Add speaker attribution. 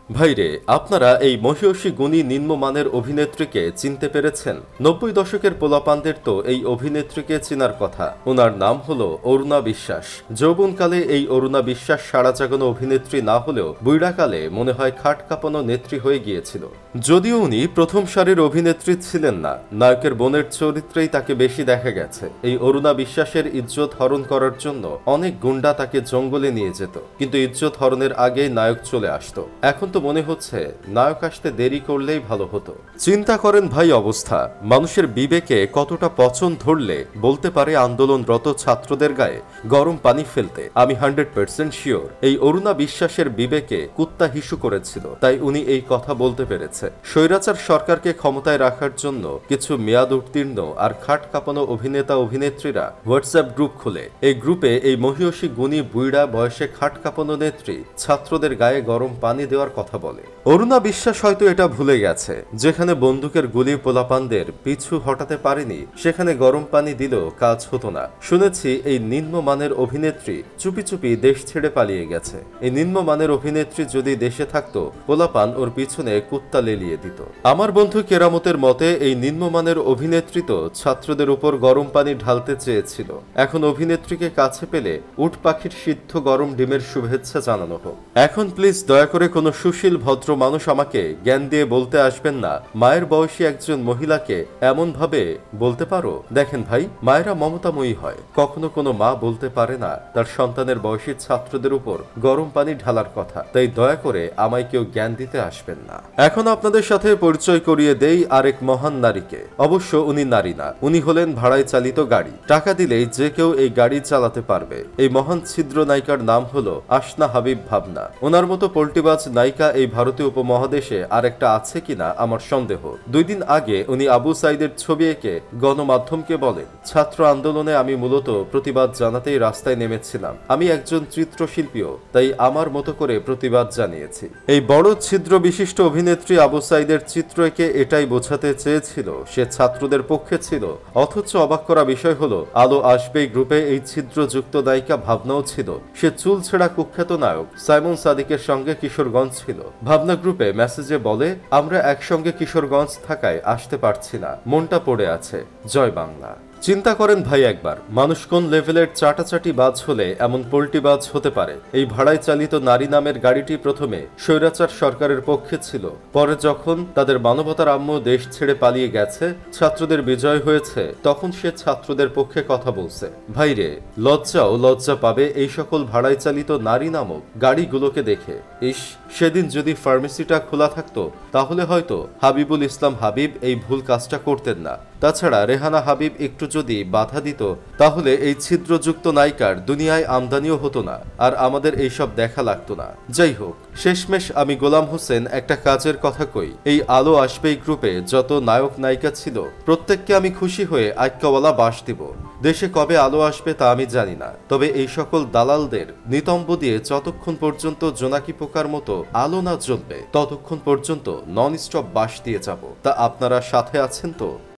Speaker 1: ভাইরে, আপনারা এই মহিয়সী গুণী নিম্নমানের অভিনেত্রীকে চিনতে পেরেছেন? 90 দশকের পোলাপানদের তো এই অভিনেত্রীকে চেনার কথা। ওনার নাম হলো অরুণা বিশ্বাস। যৌবনকালে এই অরুণা বিশ্বাস সাড়া জাগানো অভিনেত্রী না হলেও বুইড়াকালে মনে হয় খাট কাঁপানো নেত্রী হয়ে গিয়েছিল। যদিও উনি প্রথম সারির অভিনেত্রী ছিলেন না, নায়কের বোনের চরিত্রেই তাকে বেশি দেখা গেছে। এই অরুণা বিশ্বাসের ইজ্জত হরণ করার জন্য অনেক গুন্ডা তাকে জঙ্গলে নিয়ে যেত, কিন্তু ইজ্জত হরণের আগেই নায়ক চলে আসতো। এখন তো মনে হচ্ছে নায়ক আসতে দেরি করলেই ভালো হতো। চিন্তা করেন ভাই অবস্থা, মানুষের বিবেকে কতটা পচন ধরলে বলতে পারে আন্দোলনরত ছাত্রদের গায়ে গরম পানি ফেলতে। আমি 100% শিওর এই অরুণা বিশ্বাসের বিবেকে কুত্তা হিসু করেছিল, তাই উনি এই কথা বলতে পেরেছে। স্বৈরাচার সরকারকে ক্ষমতায় রাখার জন্য কিছু মেয়াদ উত্তীর্ণ আর খাট কাঁপানো অভিনেতা অভিনেত্রীরা হোয়াটসঅ্যাপ গ্রুপ খুলে। এই গ্রুপে এই মহিয়সী গুণী বুইড়া বয়সে খাট কাঁপানো নেত্রী ছাত্রদের গায়ে গরম পানি দেওয়ার কথা বলে। অরুণা বিশ্বাস হয়তো এটা ভুলে গেছে, যেখানে বন্দুকের গুলি পোলাপানদের পিছু হটাতে পারেনি, সেখানে গরম পানি দিলেও কাজ হতো না। শুনেছি এই নিম্নমানের অভিনেত্রী চুপি চুপি দেশ ছেড়ে পালিয়ে গেছে। এই নিম্নমানের অভিনেত্রী যদি দেশে থাকতো, পোলাপান ওর পিছনে কুত্তা লেলিয়ে দিত। আমার বন্ধু কেরামতের মতে এই নিম্নমানের অভিনেত্রী তো ছাত্রদের উপর গরম পানি ঢালতে চেয়েছিল। এখন অভিনেত্রীকে কাছে পেলে উট পাখির সিদ্ধ গরম ডিমের শুভেচ্ছা জানানো হোক। এখন প্লিজ দয়া করে কোনো সুশীল ভদ্র মানুষ আমাকে জ্ঞান দিয়ে বলতে আসবেন না মায়ের বয়সী একজন মহিলাকে এমন ভাবে বলতে পারো। দেখেন ভাই, মায়েরা মমতাময়ী হয়, কখনো কোনো মা বলতে পারে না তার সন্তানের বয়সী ছাত্রদের উপর গরম পানি ঢালার কথা। তাই দয়া করে আমায় কেউ জ্ঞান দিতে আসবেন না। এখন আপনাদের সাথে পরিচয় করিয়ে দেই আরেক মহান নারীকে। অবশ্য উনি নারী না, উনি হলেন ভাড়ায় চালিত গাড়ি। টাকা দিলেই যে কেউ এই গাড়ি চালাতে পারবে। এই মহান ছিদ্র নায়িকার নাম হলো আসনা হাবিব ভাবনা। ওনার মতো পোল্টিবাজ নায়িকা এই ভারতীয় উপমহাদেশে আরেকটা আছে কিনা আমার সন্দেহ। 2 দিন আগে উনি আবু সাইদের ছবি এঁকে গণমাধ্যমকে বলেন, ছাত্র আন্দোলনে আমি মূলত প্রতিবাদ জানাতেই রাস্তায় নেমেছিলাম। আমি একজন চিত্রশিল্পীও, তাই আমার মতো করে প্রতিবাদ জানিয়েছি। এই বড় ছিদ্র বিশিষ্ট অভিনেত্রী আবু সাইদের চিত্র এঁকে এটাই বোঝাতে চেয়েছিল সে ছাত্রদের পক্ষে ছিল। অথচ অবাক করা বিষয় হলো, আলো আসবেই গ্রুপে এই ছিদ্রযুক্ত নায়িকা ভাবনাও ছিল। সে চুল ছেঁড়া কুখ্যাত নায়ক সাইমন সাদিকের সঙ্গে কিশোরগঞ্জ ছিল। ভাবনা গ্রুপে মেসেজে বলে, আমরা একসঙ্গে কিশোরগঞ্জ থাকায় আসতে পারছি না, মনটা পড়ে আছে। জয় বাংলা। চিন্তা করেন ভাই একবার, মানুষ কোন লেভেলের চাটাচাটি বাজ হলে এমন পোল্টিবাজ হতে পারে। এই ভাড়ায় চালিত নারী নামের গাড়িটি প্রথমে স্বৈরাচার সরকারের পক্ষে ছিল, পরে যখন তাদের মানবতার আম্মু দেশ ছেড়ে পালিয়ে গেছে, ছাত্রদের বিজয় হয়েছে, তখন সে ছাত্রদের পক্ষে কথা বলছে। ভাইরে, লজ্জাও লজ্জা পাবে এই সকল ভাড়ায় চালিত নারী নামক গাড়িগুলোকে দেখে। ইস, সেদিন যদি ফার্মেসিটা খোলা থাকতো তাহলে হয়তো হাবিবুল ইসলাম হাবিব এই ভুল কাজটা করতেন না। তাছাড়া রেহানা হাবিব একটু যদি বাধা দিত তাহলে এই ছিদ্রযুক্ত নায়িকার দুনিয়ায় আমদানিও হতো না, আর আমাদের এইসব দেখা লাগতো না। যাই হোক, শেষমেশ আমি গোলাম হোসেন একটা কাজের কথা কই। এই আলো আসবেই গ্রুপে যত নায়ক নায়িকা ছিল প্রত্যেককে আমি খুশি হয়ে আইক্কাওয়ালা বাস দিব। দেশে কবে আলো আসবে তা আমি জানি না, তবে এই সকল দালালদের নিতম্ব দিয়ে যতক্ষণ পর্যন্ত জোনাকি পোকার মতো আলো না জ্বলবে ততক্ষণ পর্যন্ত নন স্টপ বাস দিয়ে যাব। তা আপনারা সাথে আছেন তো?